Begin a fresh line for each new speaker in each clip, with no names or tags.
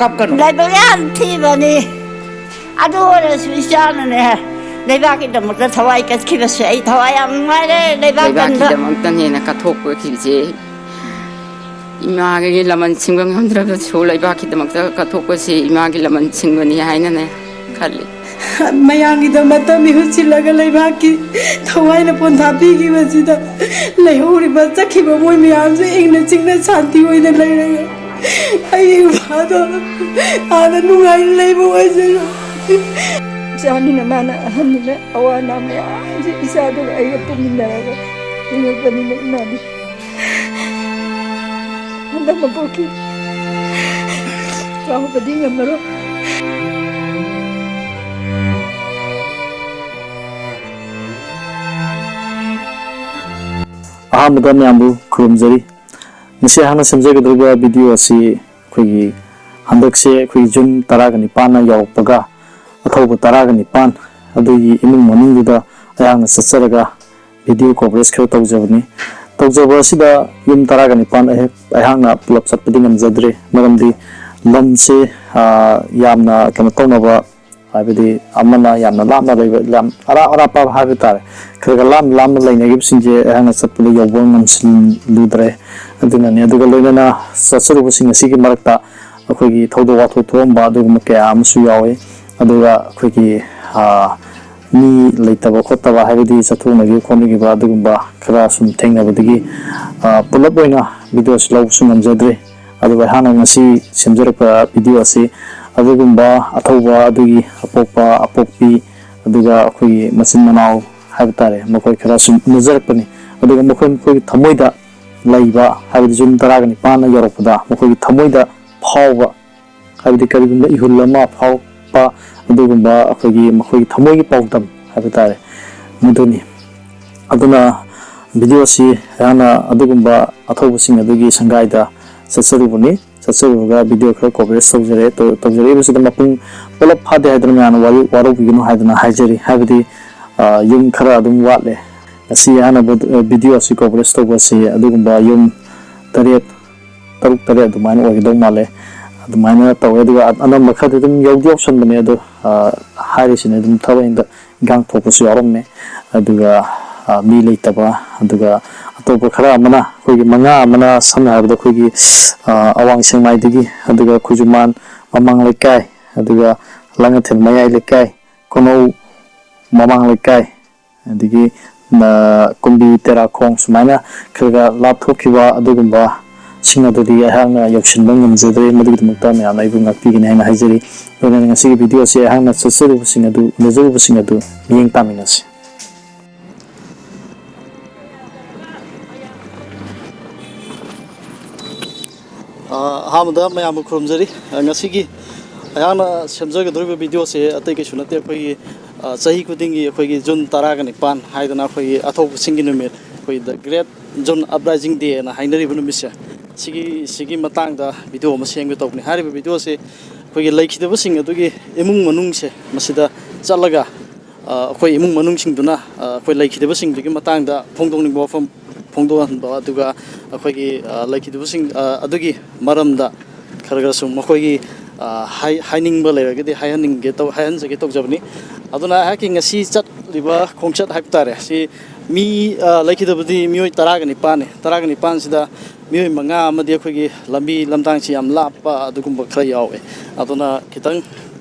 ꯀꯞꯀꯅꯨ
ꯂꯥꯏꯕꯛ ꯌꯥꯝ ꯊꯤꯕꯅꯤ ꯑꯗꯨ ꯑꯣꯏꯔꯁꯨ ꯏꯆꯥꯅꯅꯦ ꯂꯩꯕꯥꯛꯀꯤꯗꯃꯛꯇ ꯊꯋꯥꯏ ꯀꯠꯈꯤꯕꯁꯦ ꯑꯩ ꯊꯋꯥꯏ ꯌꯥꯝ ꯅꯨꯡꯉꯥꯏꯔꯦ ꯂꯩꯕꯥꯛꯀꯤꯗꯃꯛꯇ
ꯂꯩꯕꯥꯛꯀꯤꯗꯃꯛꯇꯅꯦꯅ ꯀꯠꯊꯣꯛꯄꯈꯤꯕꯁꯦ ꯏꯃꯥꯒꯤ ꯂꯃꯟ ꯁꯤꯡꯕ ꯉꯝꯗ꯭ꯔꯕꯁꯨ ꯂꯩꯕꯥꯛꯀꯤꯗꯃꯛꯇ ꯀꯠꯊꯣꯛꯄꯁꯤ ꯏꯃꯥꯒꯤ ꯂꯃꯟ ꯁꯤꯡꯕꯅꯤ ꯍꯥꯏꯅꯅꯦ ꯈꯜꯂꯤ
ꯃꯌꯥꯝꯒꯤꯗꯃꯛꯇ ꯃꯤꯍꯨꯠ ꯁꯤꯜꯂꯒ ꯂꯩꯕꯥꯛꯀꯤ ꯊꯋꯥꯏꯅ ꯄꯣꯟꯊꯥ ꯄꯤꯈꯤꯕꯁꯤꯗ ꯂꯩꯍꯧꯔꯤꯕ ꯆꯠꯈꯤꯕ ꯃꯣꯏ ꯃꯌꯥꯝꯁꯦ ꯏꯪꯅ ꯆꯤꯡꯅ ꯁꯥꯟꯇꯤ ꯑꯣꯏꯅ ꯂꯩꯔꯒ ꯑꯩꯒꯤ ꯏꯃꯥꯗꯣ ꯑꯥꯗ ꯅꯨꯡꯉꯥꯏꯅ ꯂꯩꯕ ꯑꯣꯏꯖꯔꯣ
ꯏꯆꯥꯅꯤꯅ ꯃꯥꯅ ꯑꯍꯟꯅꯤꯅ ꯑꯋꯥ ꯑꯅꯥ ꯃꯌꯥꯝꯁꯦ ꯏꯆꯥꯗꯨꯒ ꯑꯩꯒ ꯄꯨꯃꯤꯟꯅꯔꯒ ꯍꯤꯡꯉꯛꯄꯅꯤꯅ ꯏꯃꯥꯗꯤ ꯍꯟꯗꯛꯅ ꯄꯣꯛꯈꯤ ꯆꯥꯎꯕꯗꯤ ꯉꯝꯃꯔꯣꯏ
ꯑꯍꯥꯟꯕꯗ ꯃꯌꯥꯝꯕꯨ ꯈꯨꯔꯨꯝꯖꯔꯤ ꯉꯁꯤ ꯑꯩꯍꯥꯛꯅ ꯁꯦꯝꯖꯒꯗꯧꯔꯤꯕ ꯚꯤꯗꯤꯑꯣ ꯑꯁꯤ ꯑꯩꯈꯣꯏꯒꯤ ꯍꯟꯗꯛꯁꯦ ꯑꯩꯈꯣꯏ ꯖꯨꯟ 19ꯅ ꯌꯧꯔꯛꯄꯒ ꯑꯊꯧꯕ 19 ꯑꯗꯨꯒꯤ ꯏꯃꯨꯡ ꯃꯅꯨꯡꯗꯨꯗ ꯑꯩꯍꯥꯛꯅ ꯆꯠꯆꯔꯒ ꯚꯤꯗꯤꯑꯣ ꯀꯣꯚꯔꯦꯖ ꯈꯔ ꯇꯧꯖꯕꯅꯤ ꯇꯧꯖꯕ ꯑꯁꯤꯗ ꯌꯨꯝ 19 ꯑꯩꯍꯥꯛꯅ ꯄꯨꯂꯞ ꯆꯠꯄꯗꯤ ꯉꯝꯖꯗ꯭ꯔꯦ ꯃꯔꯝꯗꯤ ꯂꯝꯁꯦ ꯌꯥꯝꯅ ꯀꯩꯅꯣ ꯇꯧꯅꯕ ꯍꯥꯏꯕꯗꯤ ꯑꯃꯅ ꯌꯥꯝꯅ ꯂꯥꯞꯅ ꯂꯩꯕ ꯌꯥꯝ ꯑꯔꯥꯞꯄ ꯍꯥꯏꯕ ꯇꯥꯔꯦ ꯈꯔ ꯂꯥꯞꯅ ꯂꯩꯅꯈꯤꯕꯁꯤꯡꯁꯦ ꯑꯩꯍꯥꯛꯅ ꯆꯠꯄꯗ ꯌꯧꯕ ꯉꯝꯁꯤꯜꯂꯨꯗ꯭ꯔꯦ ꯑꯗꯨꯅꯅꯤ ꯑꯗꯨꯒ ꯂꯣꯏꯅꯅ ꯆꯠꯆꯔꯨꯕꯁꯤꯡ ꯑꯁꯤꯒꯤ ꯃꯔꯛꯇ ꯑꯩꯈꯣꯏꯒꯤ ꯊꯧꯗꯣꯛ ꯋꯥꯊꯣꯛ ꯊꯣꯛꯑꯝꯕ ꯑꯗꯨꯒꯨꯝꯕ ꯀꯌꯥ ꯑꯃꯁꯨ ꯌꯥꯎꯏ ꯑꯗꯨꯒ ꯑꯩꯈꯣꯏꯒꯤ ꯃꯤ ꯂꯩꯇꯕ ꯈꯣꯠꯇꯕ ꯍꯥꯏꯕꯗꯤ ꯆꯠꯊꯣꯛꯅꯈꯤꯕ ꯈꯣꯠꯅꯈꯤꯕ ꯑꯗꯨꯒꯨꯝꯕ ꯈꯔ ꯁꯨꯝ ꯊꯦꯡꯅꯕꯗꯒꯤ ꯄꯨꯂꯞ ꯑꯣꯏꯅ ꯚꯤꯗꯤꯑꯣꯁꯤ ꯂꯧꯕꯁꯨ ꯉꯝꯖꯗ꯭ꯔꯦ ꯑꯗꯨꯒ ꯑꯩꯍꯥꯛꯅ ꯉꯁꯤ ꯁꯦꯝꯖꯔꯛꯄ ꯚꯤꯗꯤꯑꯣ ꯑꯁꯤ ꯑꯗꯨꯒꯨꯝꯕ ꯑꯊꯧꯕ ꯑꯗꯨꯒꯤ ꯑꯄꯣꯛꯄ ꯑꯄꯣꯛꯄꯤ ꯑꯗꯨꯒ ꯑꯩꯈꯣꯏꯒꯤ ꯃꯆꯤꯟ ꯃꯅꯥꯎ ꯍꯥꯏꯕ ꯇꯥꯔꯦ ꯃꯈꯣꯏ ꯈꯔ ꯁꯨꯝ ꯎꯅꯖꯔꯛꯄꯅꯤ ꯑꯗꯨꯒ ꯃꯈꯣꯏꯒꯤ ꯊꯃꯣꯏꯗ ꯂꯩꯕ ꯍꯥꯏꯕꯗꯤ ꯖꯨꯟ 19ꯅ ꯌꯧꯔꯛꯄꯗ ꯃꯈꯣꯏꯒꯤ ꯊꯃꯣꯏꯗ ꯐꯥꯎꯕ ꯍꯥꯏꯕꯗꯤ ꯀꯔꯤꯒꯨꯝꯕ ꯏꯍꯨꯜ ꯑꯃ ꯐꯥꯎꯔꯛꯄ ꯑꯗꯨꯒꯨꯝꯕ ꯃꯈꯣꯏꯒꯤ ꯊꯃꯣꯏꯒꯤ ꯄꯥꯎꯗꯝ ꯍꯥꯏꯕ ꯇꯥꯔꯦ ꯃꯗꯨꯅꯤ ꯑꯗꯨꯅ ꯚꯤꯗꯤꯑꯣ ꯑꯁꯤ ꯑꯩꯍꯥꯛꯅ ꯑꯗꯨꯒꯨꯝꯕ ꯑꯊꯧꯕꯁꯤꯡ ꯑꯗꯨꯒꯤ ꯁꯪꯒꯥꯏꯗ ꯆꯠꯆꯔꯨꯕꯅꯤ ꯆꯠꯆꯔꯨꯔꯒ ꯚꯤꯗꯤꯑꯣ ꯈꯔ ꯀꯣꯚꯔꯦꯖ ꯇꯧꯖꯔꯛꯏꯕꯁꯤꯗ ꯃꯄꯨꯡ ꯄꯨꯂꯞ ꯐꯥꯗꯦ ꯍꯥꯏꯗꯅ ꯃꯌꯥꯝꯅ ꯋꯥꯔꯧꯕꯤꯒꯅꯨ ꯍꯥꯏꯗꯅ ꯍꯥꯏꯖꯔꯤ ꯍꯥꯏꯕꯗꯤ ꯌꯨꯝ ꯈꯔ ꯑꯗꯨꯝ ꯋꯥꯠꯂꯦ ꯉꯁꯤ ꯑꯩꯍꯥꯛꯅ ꯚꯤꯗꯤꯑꯣ ꯑꯁꯤ ꯀꯣꯚꯔꯦꯖ ꯇꯧꯕꯁꯤ ꯑꯗꯨꯒꯨꯝꯕ ꯌꯨꯝ 7 ꯑꯗꯨꯃꯥꯏꯅ ꯑꯣꯏꯒꯗꯧ ꯃꯥꯜꯂꯦ ꯑꯗꯨꯃꯥꯏꯅ ꯇꯧꯋꯦ ꯑꯗꯨꯒ ꯑꯅꯝꯕ ꯈꯔꯗꯤ ꯑꯗꯨꯝ ꯌꯧꯁꯟꯕꯅꯦ ꯑꯗꯣ ꯍꯥꯏꯔꯤꯁꯤꯅꯦ ꯑꯗꯨꯝ ꯊꯕꯛ ꯏꯟꯈꯥꯡ ꯊꯣꯛꯄꯁꯨ ꯌꯥꯎꯔꯝꯃꯦ ꯑꯗꯨꯒ ꯃꯤ ꯂꯩꯇꯕ ꯑꯗꯨꯒ ꯑꯇꯣꯞꯄ ꯈꯔ ꯑꯃꯅ ꯑꯩꯈꯣꯏꯒꯤ 5 ꯑꯃꯅ ꯁꯝꯅ ꯍꯥꯏꯔꯕꯗ ꯑꯩꯈꯣꯏꯒꯤ ꯑꯋꯥꯡ ꯁꯦꯛꯃꯥꯏꯗꯒꯤ ꯑꯗꯨꯒ ꯈꯨꯖꯨꯃꯥꯟ ꯃꯃꯥꯡ ꯂꯩꯀꯥꯏ ꯑꯗꯨꯒ ꯂꯥꯡꯉꯊꯦꯜ ꯃꯌꯥꯏ ꯂꯩꯀꯥꯏ ꯈꯣꯡꯅꯧ ꯃꯃꯥꯡ ꯂꯩꯀꯥꯏ ꯑꯗꯒꯤ ꯀꯨꯝꯕꯤ ꯇꯦꯔꯥꯈꯣꯡ ꯁꯨꯃꯥꯏꯅ ꯈꯔ ꯂꯥꯞꯊꯣꯛꯈꯤꯕ ꯑꯗꯨꯒꯨꯝꯕ ꯁꯤꯡ ꯑꯗꯨꯗꯤ ꯑꯩꯍꯥꯛꯅ ꯌꯧꯁꯤꯟꯕ ꯉꯝꯖꯗ꯭ꯔꯦ ꯃꯗꯨꯒꯤꯗꯃꯛꯇ ꯃꯌꯥꯝꯅ ꯑꯩꯕꯨ ꯉꯥꯛꯄꯤꯒꯅꯤ ꯍꯥꯏꯅ ꯍꯥꯏꯖꯔꯤ ꯑꯗꯨꯅ ꯉꯁꯤꯒꯤ ꯚꯤꯗꯤꯑꯣ ꯑꯁꯤ ꯑꯩꯍꯥꯛꯅ ꯎꯅꯖꯔꯨꯕꯁꯤꯡ ꯑꯗꯨ ꯃꯤꯠꯌꯦꯡ ꯇꯥꯃꯤꯟꯅꯁꯤ
ꯑꯍꯥꯟꯕꯗ ꯃꯌꯥꯝꯕꯨ ꯈꯨꯔꯨꯝꯖꯔꯤ ꯉꯁꯤꯒꯤ ꯑꯩꯍꯥꯛꯅ ꯁꯦꯝꯖꯒꯗꯧꯔꯤꯕ ꯚꯤꯗꯤꯑꯣꯁꯦ ꯑꯇꯩ ꯀꯩꯁꯨ ꯅꯠꯇꯦ ꯑꯩꯈꯣꯏꯒꯤ ꯆꯍꯤ ꯈꯨꯗꯤꯡꯒꯤ ꯑꯩꯈꯣꯏꯒꯤ ꯖꯨꯟ 19 ꯍꯥꯏꯗꯅ ꯑꯩꯈꯣꯏꯒꯤ ꯑꯊꯧꯕꯁꯤꯡꯒꯤ ꯅꯨꯃꯤꯠ ꯑꯩꯈꯣꯏ ꯗ ꯒ꯭ꯔꯦꯠ ꯖꯨꯟ ꯑꯞꯔꯥꯏꯖꯤꯡ ꯗꯦ ꯍꯥꯏꯅ ꯍꯥꯏꯅꯔꯤꯕ ꯅꯨꯃꯤꯠꯁꯦ ꯁꯤꯒꯤ ꯃꯇꯥꯡꯗ ꯚꯤꯗꯤꯑꯣ ꯑꯃ ꯁꯦꯝꯒꯦ ꯇꯧꯕꯅꯤ ꯍꯥꯏꯔꯤꯕ ꯚꯤꯗꯤꯑꯣꯁꯦ ꯑꯩꯈꯣꯏꯒꯤ ꯂꯩꯈꯤꯗꯕꯁꯤꯡ ꯑꯗꯨꯒꯤ ꯏꯃꯨꯡ ꯃꯅꯨꯡꯁꯦ ꯃꯁꯤꯗ ꯆꯠꯂꯒ ꯑꯩꯈꯣꯏ ꯏꯃꯨꯡ ꯃꯅꯨꯡꯁꯤꯡꯗꯨꯅ ꯑꯩꯈꯣꯏ ꯂꯩꯈꯤꯗꯕꯁꯤꯡꯗꯨꯒꯤ ꯃꯇꯥꯡꯗ ꯐꯣꯡꯗꯣꯛꯅꯤꯡꯕ ꯋꯥꯐꯝ ꯐꯣꯡꯗꯣꯛꯍꯟꯕ ꯑꯗꯨꯒ ꯑꯩꯈꯣꯏꯒꯤ ꯂꯩꯈꯤꯗꯕꯁꯤꯡ ꯑꯗꯨꯒꯤ ꯃꯔꯝꯗ ꯈꯔ ꯁꯨꯝ ꯃꯈꯣꯏꯒꯤ ꯍꯥꯏꯅꯤꯡꯕ ꯂꯩꯔꯒꯗꯤ ꯍꯥꯏꯍꯟꯖꯒꯦ ꯇꯧꯖꯕꯅꯤ ꯑꯗꯨꯅ ꯑꯩꯍꯥꯛꯀꯤ ꯉꯁꯤ ꯆꯠꯂꯤꯕ ꯈꯣꯡꯆꯠ ꯍꯥꯏꯕ ꯇꯥꯔꯦ ꯁꯤ ꯃꯤ ꯂꯩꯈꯤꯗꯕꯗꯤ ꯃꯤꯑꯣꯏ 19ꯅꯤ 19ꯁꯤꯗ ꯃꯤꯑꯣꯏ 5 ꯑꯃꯗꯤ ꯑꯩꯈꯣꯏꯒꯤ ꯂꯝꯕꯤ ꯂꯝꯗꯥꯡꯁꯤ ꯌꯥꯝ ꯂꯥꯞꯄ ꯑꯗꯨꯒꯨꯝꯕ ꯈꯔ ꯌꯥꯎꯋꯦ ꯑꯗꯨꯅ ꯈꯤꯇꯪ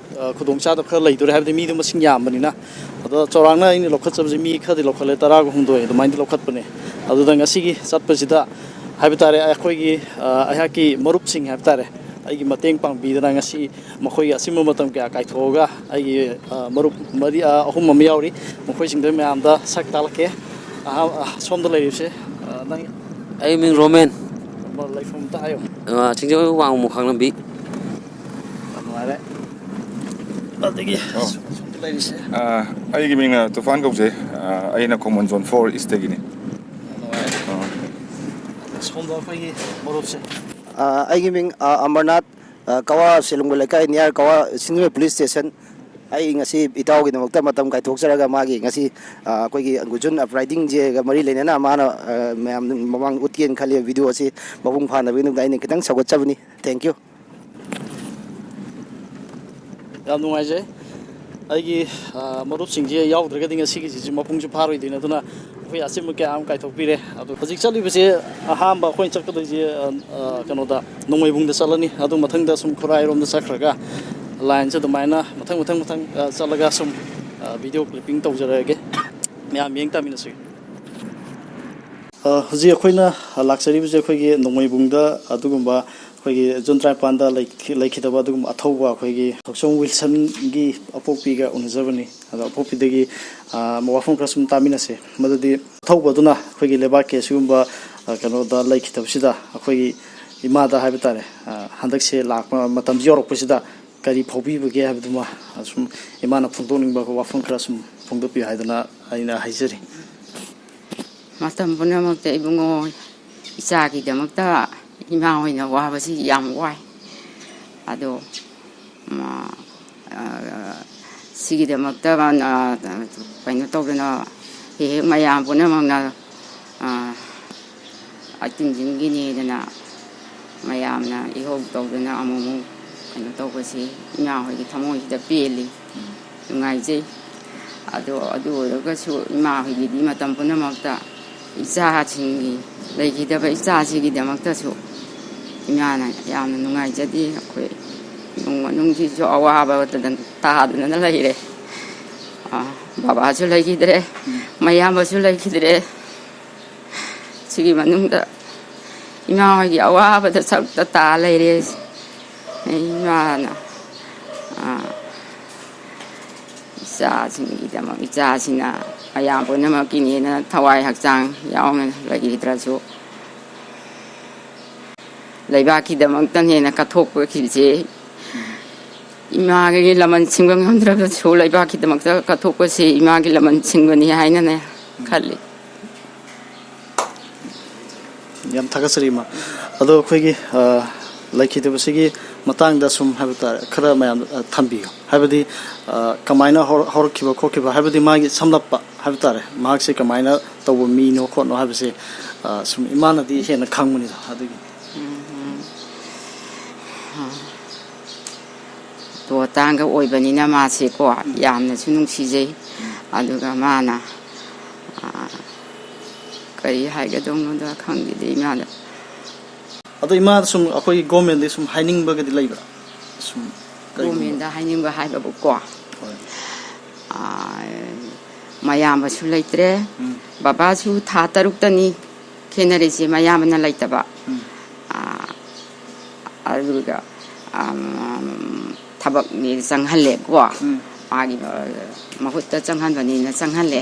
ꯈꯨꯗꯣꯡꯆꯥꯗꯕ ꯈꯔ ꯂꯩꯗꯣꯔꯦ ꯍꯥꯏꯕꯗꯤ ꯃꯤꯗꯣ ꯃꯁꯤꯡ ꯌꯥꯝꯕꯅꯤ나 ꯑꯗꯣ ꯆꯥꯎꯔꯥꯛꯅ ꯑꯩꯅ ꯂꯧꯈꯠꯆꯕꯁꯤ ꯃꯤ ꯈꯔꯗꯤ ꯂꯧꯈꯠꯂꯦ 19 ꯑꯗꯨꯃꯥꯏꯅ ꯂꯧꯈꯠꯄꯅꯦ ꯑꯗꯨꯗ ꯉꯁꯤꯒꯤ ꯆꯠꯄꯁꯤꯗ ꯍꯥꯏꯕ ꯇꯥꯔꯦ ꯑꯩꯍꯥꯛꯀꯤ ꯃꯔꯨꯞꯁꯤꯡ ꯍꯥꯏꯕ ꯇꯥꯔꯦ ꯑꯩꯒꯤ ꯃꯇꯦꯡ ꯄꯥꯡꯕꯤꯗꯅ ꯉꯁꯤ ꯃꯈꯣꯏꯒꯤ ꯑꯁꯤꯟꯕ ꯃꯇꯝ ꯀꯌꯥ ꯀꯥꯏꯊꯣꯛꯑꯒ ꯑꯩꯒꯤ ꯃꯔꯨꯞ 3 ꯑꯃ ꯌꯥꯎꯔꯤ ꯃꯈꯣꯏꯁꯤꯡꯗ ꯃꯌꯥꯝꯗ ꯁꯛ ꯇꯥꯛꯂꯛꯀꯦ ꯁꯣꯝꯗ ꯂꯩꯔꯤꯕꯁꯦ ꯅꯪ
ꯑꯩ ꯃꯤꯡ ꯔꯣꯃꯦꯟ
ꯂꯩꯐꯝ ꯑꯝꯇ ꯍꯥꯏꯌꯣ
ꯆꯤꯡꯖꯥꯎ ꯋꯥꯡꯃ ꯈꯥꯡꯂꯝꯕꯤ
ꯅꯨꯡꯉꯥꯏꯔꯦ ꯑꯗꯒꯤ ꯁꯣꯝꯗ ꯂꯩꯔꯤꯁꯦ
ꯑꯩꯒꯤ ꯃꯤꯡꯅ ꯇꯨꯐꯥꯟ ꯀꯧꯖꯩ ꯑꯩꯅ ꯈꯣꯡꯃꯟ ꯖꯣꯟ 4 ꯏꯁꯇꯒꯤꯅꯤ
ꯁꯣꯝꯗ ꯑꯩꯈꯣꯏꯒꯤ ꯃꯔꯨꯞꯁꯦ
ꯑꯩꯒꯤ ꯃꯤꯡ ꯑꯃꯔꯅꯥꯊ ꯀꯋꯥ ꯁꯦꯂꯨꯡꯒ ꯂꯩꯀꯥꯏ ꯅꯤꯌꯥꯔ ꯀꯋꯥ ꯁꯤꯡꯖꯃꯩ ꯄꯨꯂꯤꯁ ꯁ꯭ꯇꯦꯁꯟ ꯑꯩ ꯉꯁꯤ ꯏꯇꯥꯎꯒꯤꯗꯃꯛꯇ ꯃꯇꯝ ꯀꯥꯏꯊꯣꯛꯆꯔꯒ ꯃꯥꯒꯤ ꯉꯁꯤ ꯑꯩꯈꯣꯏꯒꯤ ꯖꯨꯟ ꯑꯞꯔꯥꯏꯖꯤꯡ ꯗꯦꯒ ꯃꯔꯤ ꯂꯩꯅꯅ ꯃꯥꯅ ꯃꯌꯥꯝ ꯃꯃꯥꯡ ꯎꯠꯀꯦꯅ ꯈꯜꯂꯤꯕ ꯚꯤꯗꯤꯑꯣ ꯑꯁꯤ ꯃꯄꯨꯡ ꯐꯥꯅꯕꯒꯤꯗꯃꯛꯇ ꯑꯩꯅ ꯈꯤꯇꯪ ꯁꯧꯒꯠꯆꯕꯅꯤ ꯊꯦꯡꯛ ꯌꯨ
ꯌꯥꯝ ꯅꯨꯡꯉꯥꯏꯖꯩ ꯑꯩꯒꯤ ꯃꯔꯨꯞꯁꯤꯡꯁꯦ ꯌꯥꯎꯗ꯭ꯔꯒꯗꯤ ꯉꯁꯤꯒꯤꯁꯤꯁꯨ ꯃꯄꯨꯡꯁꯨ ꯐꯥꯔꯣꯏꯗꯣꯏꯅꯤ ꯑꯗꯨꯅ ꯑꯩꯈꯣꯏ ꯑꯆꯤꯟꯕ ꯀꯌꯥ ꯑꯃ ꯀꯥꯏꯊꯣꯛꯄꯤꯔꯦ ꯑꯗꯣ ꯍꯧꯖꯤꯛ ꯆꯠꯂꯤꯕꯁꯦ ꯑꯍꯥꯟꯕ ꯑꯩꯈꯣꯏꯅ ꯆꯠꯀꯗꯣꯏꯁꯦ ꯀꯩꯅꯣꯗ ꯅꯣꯡꯃꯩꯕꯨꯡꯗ ꯆꯠꯂꯅꯤ ꯑꯗꯨ ꯃꯊꯪꯗ ꯁꯨꯝ ꯈꯨꯔꯥꯏꯔꯣꯝꯗ ꯆꯠꯈ꯭ꯔꯒ ꯂꯥꯏꯟꯁꯦ ꯑꯗꯨꯃꯥꯏꯅ ꯃꯊꯪ ꯆꯠꯂꯒ ꯁꯨꯝ ꯚꯤꯗꯤꯑꯣ ꯀ꯭ꯂꯤꯞꯄꯤꯡ ꯇꯧꯖꯔꯛꯑꯒꯦ ꯃꯌꯥꯝ ꯌꯦꯡ ꯇꯥꯃꯤꯟꯅꯁꯤ ꯍꯧꯖꯤꯛ ꯑꯩꯈꯣꯏꯅ ꯂꯥꯛꯆꯔꯤꯕꯁꯦ ꯑꯩꯈꯣꯏꯒꯤ ꯅꯣꯡꯃꯩꯕꯨꯡꯗ ꯑꯗꯨꯒꯨꯝꯕ ꯑꯩꯈꯣꯏꯒꯤ ꯖꯨꯟ 13ꯗ ꯂꯩꯈꯤꯗꯕ ꯑꯗꯨꯒꯨꯝꯕ ꯑꯊꯧꯕ ꯑꯩꯈꯣꯏꯒꯤ ꯊꯣꯛꯆꯣꯝ ꯋꯤꯜꯁꯟꯒꯤ ꯑꯄꯣꯛꯄꯤꯒ ꯎꯅꯖꯕꯅꯤ ꯑꯗꯣ ꯑꯄꯣꯛꯄꯤꯗꯒꯤ ꯋꯥꯐꯝ ꯈꯔ ꯁꯨꯝ ꯇꯥꯃꯤꯟꯅꯁꯦ ꯃꯗꯨꯗꯤ ꯑꯊꯧꯕꯗꯨꯅ ꯑꯩꯈꯣꯏꯒꯤ ꯂꯩꯕꯥꯛꯀꯤ ꯑꯁꯤꯒꯨꯝꯕ ꯀꯩꯅꯣꯗ ꯂꯩꯈꯤꯗꯕꯁꯤꯗ ꯑꯩꯈꯣꯏꯒꯤ ꯏꯃꯥꯗ ꯍꯥꯏꯕ ꯇꯥꯔꯦ ꯍꯟꯗꯛꯁꯦ ꯂꯥꯛꯄ ꯃꯇꯝꯁꯤ ꯌꯧꯔꯛꯄꯁꯤda ꯀꯔꯤ ꯐꯥꯎꯕꯤꯕꯒꯦ ꯍꯥꯏꯕꯗꯨꯃ ꯁꯨꯝ ꯏꯃꯥꯅ ꯐꯣꯡꯗꯣꯛꯅꯤꯡꯕ ꯋꯥꯐꯝ ꯈꯔ ꯁꯨꯝ ꯐꯣꯡꯗꯣꯛꯄꯤꯌꯨ ꯍꯥꯏꯗꯅ ꯑꯩꯅ ꯍꯥꯏꯖꯔꯤ
ꯃꯇꯝ ꯄꯨꯝꯅꯃꯛꯇ ꯏꯕꯨꯡꯉꯣ ꯏꯆꯥꯒꯤꯗꯃꯛꯇ ꯏꯃꯥ ꯍꯣꯏꯅ ꯋꯥꯕꯁꯤ ꯌꯥꯝ ꯋꯥꯏ ꯑꯗꯣ ꯁꯤꯒꯤꯗꯃꯛꯇ ꯀꯩꯅꯣ ꯇꯧꯗꯅ ꯍꯦꯛ ꯃꯌꯥꯝ ꯄꯨꯝꯅꯃꯛꯅ ꯑꯇꯤꯡꯖꯤꯡꯒꯤꯅꯦꯗꯅ ꯃꯌꯥꯝꯅ ꯏꯍꯧ ꯇꯧꯗꯅ ꯑꯃꯨꯛ ꯀꯩꯅꯣ ꯇꯧꯕꯁꯤ ꯏꯃꯥ ꯍꯣꯏꯒꯤ ꯊꯃꯣꯏꯁꯤꯗ ꯄꯦꯜꯂꯤ ꯅꯨꯡꯉꯥꯏꯖꯩ ꯑꯗꯣ ꯑꯗꯨ ꯑꯣꯏꯔꯒꯁꯨ ꯏꯃꯥ ꯍꯣꯏꯒꯤꯗꯤ ꯃꯇꯝ ꯄꯨꯝꯅꯃꯛꯇ ꯏꯆꯥꯁꯤꯡꯒꯤ ꯂꯩꯈꯤꯗꯕ ꯏꯆꯥꯁꯤꯒꯤꯗꯃꯛꯇꯁꯨ ꯏꯃꯥꯅ ꯌꯥꯝꯅ ꯅꯨꯡꯉꯥꯏꯖꯗꯦ ꯑꯩꯈꯣꯏ ꯏꯃꯨꯡ ꯃꯅꯨꯡꯁꯤꯁꯨ ꯑꯋꯥꯕꯗ ꯇꯥꯗꯅ ꯂꯩꯔꯦ ꯕꯕꯥꯁꯨ ꯂꯩꯈꯤꯗ꯭ꯔꯦ ꯃꯌꯥꯝꯕꯁꯨ ꯂꯩꯈꯤꯗ꯭ꯔꯦ ꯁꯤꯒꯤ ꯃꯅꯨꯡꯗ ꯏꯃꯥ ꯍꯣꯏꯒꯤ ꯑꯋꯥꯕꯗ ꯁꯔꯨꯛꯇ ꯇꯥ ꯂꯩꯔꯦ ꯏꯃꯥꯅ ꯏꯆꯥꯁꯤꯅ ꯃꯌꯥꯝ ꯄꯨꯝꯅꯃꯛꯀꯤꯅꯦꯅ ꯊꯋꯥꯏ ꯍꯛꯆꯥꯡ ꯌꯥꯎꯅ ꯂꯩꯈꯤꯗ꯭ꯔꯁꯨ ꯂꯩꯕꯥꯛꯀꯤꯗꯃꯛꯇꯅꯦꯅ ꯀꯠꯊꯣꯛꯄꯈꯤꯕꯁꯦ ꯏꯃꯥꯒꯤ ꯂꯃꯟ ꯁꯤꯡꯕ ꯉꯝꯗ꯭ꯔꯕꯁꯨ ꯂꯩꯕꯥꯛꯀꯤꯗꯃꯛꯇ ꯀꯠꯊꯣꯛꯄꯁꯤ ꯏꯃꯥꯒꯤ ꯂꯃꯟ ꯁꯤꯡꯕꯅꯤ ꯍꯥꯏꯅꯅꯦ ꯈꯜꯂꯤ
ꯌꯥꯝ ꯊꯥꯒꯠꯆꯔꯤ ꯏꯃꯥ ꯑꯗꯣ ꯑꯩꯈꯣꯏꯒꯤ ꯂꯩꯈꯤꯗꯕꯁꯤꯒꯤ ꯃꯇꯥꯡꯗ ꯁꯨꯝ ꯍꯥꯏꯕ ꯇꯥꯔꯦ ꯈꯔ ꯃꯌꯥꯝ ꯊꯝꯕꯤꯌꯨ ꯍꯥꯏꯕꯗꯤ ꯀꯃꯥꯏꯅ ꯍꯧꯔꯛꯈꯤꯕ ꯈꯣꯠꯈꯤꯕ ꯍꯥꯏꯕꯗꯤ ꯃꯥꯒꯤ ꯁꯝꯂꯞꯄ ꯍꯥꯏꯕ ꯇꯥꯔꯦ ꯃꯍꯥꯛꯁꯦ ꯀꯃꯥꯏꯅ ꯇꯧꯕ ꯃꯤꯅꯣ ꯈꯣꯠꯅꯣ ꯍꯥꯏꯕꯁꯦ ꯁꯨꯝ ꯏꯃꯥꯅꯗꯤ ꯍꯦꯟꯅ ꯈꯪꯕꯅꯤꯗ ꯑꯗꯨꯒꯤ
ꯇꯣꯇꯥꯡꯒ ꯑꯣꯏꯕꯅꯤꯅ ꯃꯥꯁꯦꯀꯣ ꯌꯥꯝꯅꯁꯨ ꯅꯨꯡꯁꯤꯖꯩ ꯑꯗꯨꯒ ꯃꯥꯅ ꯀꯔꯤ ꯍꯥꯏꯒꯗꯧꯅꯣꯗ ꯈꯪꯗꯦꯗ ꯏꯃꯥꯗ
ꯑꯗꯣ ꯏꯃꯥ ꯁꯨꯝ ꯑꯩꯈꯣꯏꯒꯤ ꯒꯣꯔꯃꯦꯟꯗꯤ ꯁꯨꯝ ꯍꯥꯏꯅꯤꯡꯕꯒꯗꯤ ꯂꯩꯕ꯭ꯔꯥ ꯁꯨꯝ
ꯒꯣꯔꯃꯦꯟꯗ ꯍꯥꯏꯅꯤꯡꯕ ꯍꯥꯏꯕꯕꯨꯀꯣ ꯃꯌꯥꯝꯕꯁꯨ ꯂꯩꯇ꯭ꯔꯦ ꯕꯕꯥꯁꯨ ꯊꯥ 6ꯇꯅꯤ ꯈꯦꯅꯔꯤꯁꯦ ꯃꯌꯥꯝꯕꯅ ꯂꯩꯇꯕ ꯑꯗꯨꯒ ꯊꯕꯛꯅꯤ ꯆꯪꯍꯜꯂꯦꯀꯣ ꯃꯥꯒꯤ ꯃꯍꯨꯠꯇ ꯆꯪꯍꯟꯕꯅꯤꯅ ꯆꯪꯍꯜꯂꯦ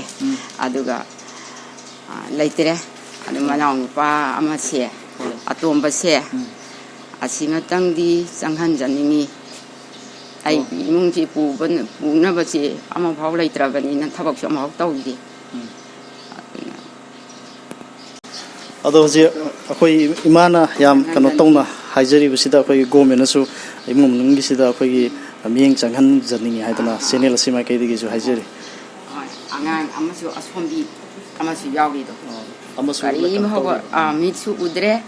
ꯑꯗꯨꯒ ꯂꯩꯇ꯭ꯔꯦ ꯑꯗꯨ ꯃꯅꯥꯎ ꯅꯨꯄꯥ ꯑꯃꯁꯦ ꯑꯇꯣꯝꯕꯁꯦ ꯑꯁꯤꯃꯇꯪꯗꯤ ꯆꯪꯍꯟꯖꯅꯤꯡꯉꯤ ꯑꯩꯒꯤ ꯏꯃꯨꯡꯁꯤ ꯄꯨꯅꯕꯁꯤ ꯑꯃꯐꯥꯎ ꯂꯩꯇ꯭ꯔꯕꯅꯤꯅ ꯊꯕꯛꯁꯨ ꯑꯃꯐꯥꯎ ꯇꯧꯗꯦ
ꯑꯗꯣ ꯍꯧꯖꯤꯛ ꯑꯩꯈꯣꯏ ꯏꯃꯥꯅ ꯌꯥꯝ ꯀꯩꯅꯣ ꯇꯧꯅ ꯍꯥꯏꯖꯔꯤꯕꯁꯤꯗ ꯑꯩꯈꯣꯏꯒꯤ ꯒꯣꯔꯃꯦꯟꯅꯁꯨ ꯏꯃꯨꯡ ꯃꯅꯨꯡꯒꯤꯁꯤꯗ ꯑꯩꯈꯣꯏꯒꯤ ꯃꯤꯠꯌꯦꯡ ꯆꯪꯍꯟꯖꯅꯤꯡꯉꯤ ꯍꯥꯏꯗꯅ ꯆꯦꯅꯦꯜ ꯑꯁꯤ ꯃꯥꯏꯀꯩꯗꯒꯤꯁꯨ ꯍꯥꯏꯖꯔꯤ
ꯑꯉꯥꯡ ꯑꯃꯁꯨ ꯑꯁꯣꯝꯕꯤ ꯑꯃꯁꯨ ꯌꯥꯎꯔꯤꯗꯣ ꯀꯔꯤꯝ ꯍꯧꯕ ꯃꯤꯠꯁꯨ ꯎꯗ꯭ꯔꯦ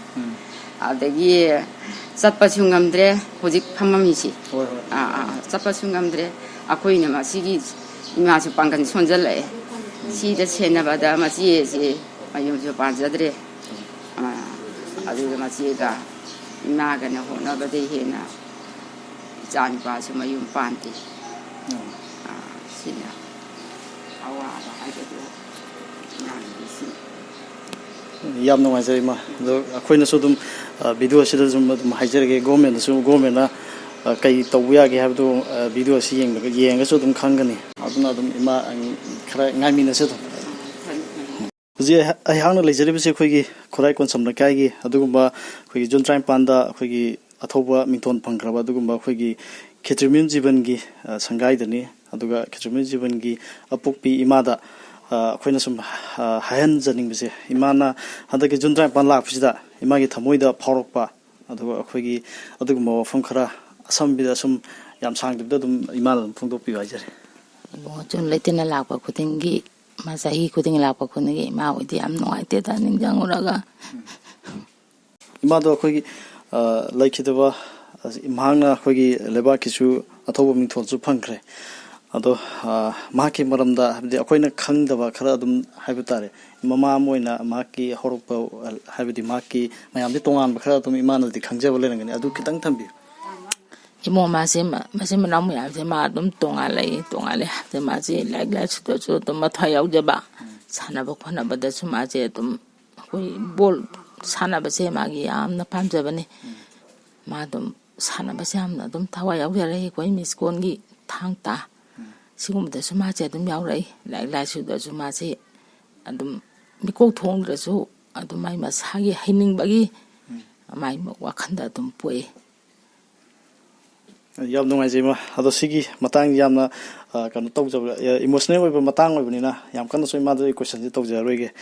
ꯑꯗꯒꯤ ꯆꯠꯄꯁꯨ ꯉꯝꯗ꯭ꯔꯦ ꯍꯧꯖꯤꯛ ꯐꯝꯃꯝꯃꯤꯁꯤ ꯆꯠꯄꯁꯨ ꯉꯝꯗ꯭ꯔꯦ ꯑꯩꯈꯣꯏꯅ ꯃꯁꯤꯒꯤ ꯏꯃꯥꯁꯨ ꯄꯥꯡꯒꯜ ꯁꯣꯟꯖꯜꯂꯛꯑꯦ ꯁꯤꯗ ꯁꯦꯟꯅꯕꯗ ꯃꯆꯦꯁꯤ ꯃꯌꯨꯝꯁꯨ ꯄꯥꯟꯖꯗ꯭ꯔꯦ ꯑꯗꯨꯒ ꯃꯆꯦꯒ ꯏꯃꯥꯒꯅ ꯍꯣꯠꯅꯕꯗꯩ ꯍꯦꯟꯅ ꯏꯆꯥ ꯅꯨꯄꯥꯁꯨ ꯃꯌꯨꯝ ꯄꯥꯟꯗꯦ ꯁꯤꯅ ꯑꯋꯥꯕ ꯍꯥꯏꯕꯗꯨ
ꯌꯥꯝ ꯅꯨꯡꯉꯥꯏꯖꯔꯦ ꯏꯃꯥ ꯑꯗꯣ ꯑꯩꯈꯣꯏꯅꯁꯨ ꯑꯗꯨꯝ ꯚꯤꯗꯤꯑꯣ ꯑꯁꯤꯗꯁꯨ ꯑꯗꯨꯝ ꯍꯥꯏꯖꯔꯒꯦ ꯒꯣꯔꯃꯦꯟꯅ ꯀꯩ ꯇꯧꯕ ꯌꯥꯒꯦ ꯍꯥꯏꯕꯗꯨ ꯚꯤꯗꯤꯑꯣ ꯑꯁꯤ ꯌꯦꯡꯉꯒꯁꯨ ꯑꯗꯨꯝ ꯈꯪꯒꯅꯤ ꯑꯗꯨꯅ ꯑꯗꯨꯝ ꯏꯃꯥ ꯈꯔ ꯉꯥꯏꯃꯤꯟꯅꯁꯤ ꯑꯗꯨꯝ ꯍꯧꯖꯤꯛ ꯑꯩꯍꯥꯛꯅ ꯂꯩꯖꯔꯤꯕꯁꯤ ꯑꯩꯈꯣꯏꯒꯤ ꯈꯨꯔꯥꯏ ꯀꯣꯟꯁꯝ ꯂꯩꯀꯥꯏꯒꯤ ꯑꯗꯨꯒꯨꯝꯕ ꯑꯩꯈꯣꯏꯒꯤ ꯖꯨꯟ 13ꯗ ꯑꯩꯈꯣꯏꯒꯤ ꯑꯊꯧꯕ ꯃꯤꯡꯊꯣꯟ ꯐꯪꯈ꯭ꯔꯕ ꯑꯗꯨꯒꯨꯝꯕ ꯑꯩꯈꯣꯏꯒꯤ ꯈꯦꯇ꯭ꯔꯤꯃꯌꯨꯝ ꯖꯤꯕꯟꯒꯤ ꯁꯪꯒꯥꯏꯗꯅꯤ ꯑꯗꯨꯒ ꯈꯦꯇ꯭ꯔꯤꯃꯌꯨꯝ ꯖꯤꯕꯟꯒꯤ ꯑꯄꯣꯛꯄꯤ ꯏꯃꯥꯗ ꯑꯩꯈꯣꯏꯅ ꯁꯨꯝ ꯍꯥꯏꯍꯟꯖꯅꯤꯡꯕꯁꯦ ꯏꯃꯥꯅ ꯍꯟꯗꯛꯀꯤ ꯖꯨꯟ 13 ꯂꯥꯛꯄꯁꯤꯗ ꯏꯃꯥꯒꯤ ꯊꯃꯣꯏꯗ ꯐꯥꯎꯔꯛꯄ ꯑꯗꯨꯒ ꯑꯩꯈꯣꯏꯒꯤ ꯑꯗꯨꯒꯨꯝꯕ ꯋꯥꯐꯝ ꯈꯔ ꯑꯁꯝꯕꯤꯗ ꯁꯨꯝ ꯌꯥꯝ ꯁꯥꯡꯗꯕꯤꯗ ꯑꯗꯨꯝ ꯏꯃꯥꯅ ꯑꯗꯨꯝ ꯐꯣꯡꯗꯣꯛꯄꯤꯌꯨ ꯍꯥꯏꯖꯔꯤ
ꯏꯕꯨꯡꯉꯣ ꯖꯨꯟ ꯂꯩꯇꯅ ꯂꯥꯛꯄ ꯈꯨꯗꯤꯡꯒꯤ ꯆꯍꯤ ꯈꯨꯗꯤꯡꯒꯤ ꯂꯥꯛꯄ ꯈꯨꯗꯤꯡꯒꯤ ꯏꯃꯥ ꯍꯣꯏꯗꯤ ꯌꯥꯝ ꯅꯨꯡꯉꯥꯏꯇꯦꯗ ꯅꯤꯡꯁꯤꯡꯉꯨꯔꯒ
ꯏꯃꯥꯗꯣ ꯑꯩꯈꯣꯏꯒꯤ ꯂꯩꯈꯤꯗꯕ ꯃꯍꯥꯛꯅ ꯑꯩꯈꯣꯏꯒꯤ ꯂꯩꯕꯥꯛꯀꯤꯁꯨ ꯑꯊꯧꯕ ꯃꯤꯡꯊꯣꯜꯁꯨ ꯐꯪꯈ꯭ꯔꯦ ꯑꯗꯣ ꯃꯍꯥꯛꯀꯤ ꯃꯔꯝꯗ ꯍꯥꯏꯕꯗꯤ ꯑꯩꯈꯣꯏꯅ ꯈꯪꯗꯕ ꯈꯔ ꯑꯗꯨꯝ ꯍꯥꯏꯕ ꯇꯥꯔꯦ ꯃꯃꯥ ꯑꯃ ꯑꯣꯏꯅ ꯃꯍꯥꯛꯀꯤ ꯍꯧꯔꯛꯄ ꯍꯥꯏꯕꯗꯤ ꯃꯍꯥꯛꯀꯤ ꯃꯌꯥꯝꯗꯤ ꯇꯣꯉꯥꯟꯕ ꯈꯔ ꯑꯗꯨꯝ ꯏꯃꯥꯅꯗꯤ ꯈꯪꯖꯕ ꯂꯩꯔꯝꯒꯅꯤ ꯑꯗꯨ ꯈꯤꯇꯪ ꯊꯝꯕꯤꯌꯨ
ꯏꯃꯣ ꯃꯥꯁꯦ ꯃꯁꯤ ꯃꯅꯥꯎ ꯃꯌꯥꯝꯁꯦ ꯃꯥ ꯑꯗꯨꯝ ꯇꯣꯉꯥꯜꯂꯦ ꯍꯥꯏꯕꯗꯤ ꯃꯥꯁꯦ ꯂꯥꯏꯔꯤꯛ ꯂꯥꯏꯁꯨꯗꯁꯨ ꯑꯗꯨꯝ ꯃꯊ꯭ꯋꯥꯏ ꯌꯥꯎꯖꯕ ꯁꯥꯟꯅꯕ ꯈꯣꯠꯅꯕꯗꯁꯨ ꯃꯥꯁꯦ ꯑꯗꯨꯝ ꯑꯩꯈꯣꯏ ꯕꯣꯜ ꯁꯥꯟꯅꯕꯁꯦ ꯃꯥꯒꯤ ꯌꯥꯝꯅ ꯄꯥꯝꯖꯕꯅꯤ ꯃꯥ ꯑꯗꯨꯝ ꯁꯥꯟꯅꯕꯁꯦ ꯌꯥꯝꯅ ꯑꯗꯨꯝ ꯊꯋꯥꯏ ꯌꯥꯎꯖꯔꯛꯏ ꯑꯩꯈꯣꯏ ꯃꯤꯁ ꯀꯣꯟꯒꯤ ꯊꯥꯡ ꯇꯥ ꯁꯤꯒꯨꯝꯕꯗꯁꯨ ꯃꯥꯁꯦ ꯑꯗꯨꯝ ꯌꯥꯎꯔꯛꯏ ꯂꯥꯏꯔꯤꯛ ꯂꯥꯏꯁꯨꯗꯁꯨ ꯃꯥꯁꯦ ꯑꯗꯨꯝ ꯃꯤꯀꯣꯛ ꯊꯣꯡꯗ꯭ꯔꯁꯨ ꯑꯗꯨꯝ ꯃꯥꯏ ꯃꯁꯥꯒꯤ ꯍꯩꯅꯤꯡꯕꯒꯤ ꯃꯥꯏ ꯋꯥꯈꯜꯗ ꯑꯗꯨꯝ ꯄꯣꯛꯏ
ꯌꯥꯝ ꯅꯨꯡꯉꯥꯏꯖꯩ ꯃꯥ ꯑꯗꯣ ꯁꯤꯒꯤ ꯃꯇꯥꯡ ꯌꯥꯝꯅ ꯀꯩꯅꯣ ꯇꯧꯖꯕ ꯏꯃꯣꯁꯅꯦꯜ ꯑꯣꯏꯕ ꯃꯇꯥꯡ ꯑꯣꯏꯕꯅꯤ나 ꯌꯥꯝ ꯀꯟꯅꯁꯨ ꯏꯃꯥꯗ ꯑꯩ ꯀꯣꯏꯁꯟꯁꯦ ꯇꯧꯖꯔꯔꯣꯏꯒꯦ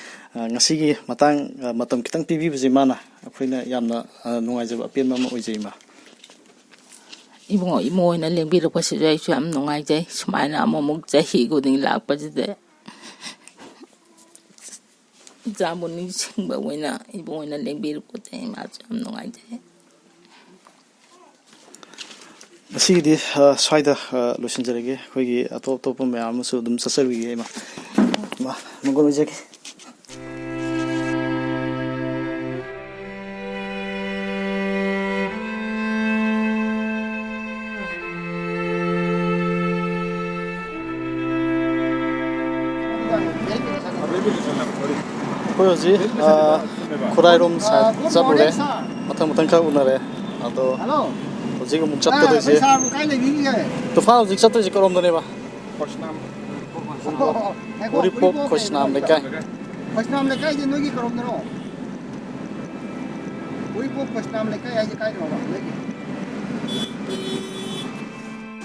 ꯉꯁꯤꯒꯤ ꯃꯇꯝ ꯈꯤꯇꯪ ꯄꯤꯕꯤꯕꯁꯦ ꯃꯥꯅ ꯑꯩꯈꯣꯏꯅ ꯌꯥꯝꯅ ꯅꯨꯡꯉꯥꯏꯖꯕ ꯑꯄꯦꯟꯕ ꯑꯃ ꯑꯣꯏꯖꯩ ꯏꯃꯥ
ꯏꯕꯨꯡꯉꯣ ꯏꯃꯣ ꯑꯣꯏꯅ ꯂꯦꯡꯕꯤꯔꯛꯄꯁꯤꯁꯨ ꯑꯩꯁꯨ ꯌꯥꯝ ꯅꯨꯡꯉꯥꯏꯖꯩ ꯁꯨꯃꯥꯏꯅ ꯑꯃꯨꯛ ꯆꯍꯤ ꯈꯨꯗꯤꯡ ꯂꯥꯛꯄꯁꯤꯗ ꯏꯆꯥꯕꯨ ꯅꯤꯡꯁꯤꯡꯕ ꯑꯣꯏꯅ ꯏꯕꯨꯡ ꯑꯣꯏꯅ ꯂꯦꯡꯕꯤꯔꯛꯄꯁꯦ ꯏꯃꯥꯁꯨ ꯌꯥꯝ ꯅꯨꯡꯉꯥꯏꯖꯩ
ꯉꯁꯤꯒꯤꯗꯤ ꯁ꯭ꯋꯥꯏꯗ ꯂꯣꯏꯁꯤꯟꯖꯔꯒꯦ ꯑꯩꯈꯣꯏꯒꯤ ꯑꯇꯣꯞ ꯑꯇꯣꯞꯄ ꯃꯌꯥꯝ ꯑꯃꯁꯨ ꯑꯗꯨꯝ ꯆꯠꯆꯔꯨꯒꯦ ꯏꯃꯥ ꯃꯪꯒꯣꯜ ꯑꯣꯏꯖꯒꯦ ꯑꯩꯈꯣꯏ ꯍꯧꯖꯤꯛ ꯈꯨꯔꯥꯏꯔꯣꯝ ꯁꯥꯏꯠ ꯆꯠꯂꯨꯔꯦ ꯃꯊꯪ ꯈꯔ ꯎꯅꯔꯦ ꯑꯗꯣ ꯍꯧꯖꯤꯛ ꯑꯃꯨꯛ ꯆꯠꯀꯗꯣꯏꯁꯦ ꯇꯨꯐꯥꯟ ꯍꯧꯖꯤꯛ ꯆꯠꯇꯣꯏꯁꯦ ꯀꯔꯣꯝꯗꯅꯦꯕ ꯎꯔꯤꯄꯣꯛ ꯈꯣꯏꯁꯅꯥꯝ ꯂꯩꯀꯥꯏ
ꯈꯣꯏꯁꯅꯥꯝ ꯂꯩꯀꯥꯏꯗꯤ ꯅꯣꯏꯒꯤ ꯀꯔꯣꯝꯗꯅꯣ ꯎꯔꯤꯄꯣꯛ ꯈꯣꯏꯁꯅꯥꯝ ꯂꯩꯀꯥꯏ ꯍꯥꯏꯁꯦ ꯀꯥꯏꯗꯅꯣꯕ ꯅꯣꯏꯒꯤ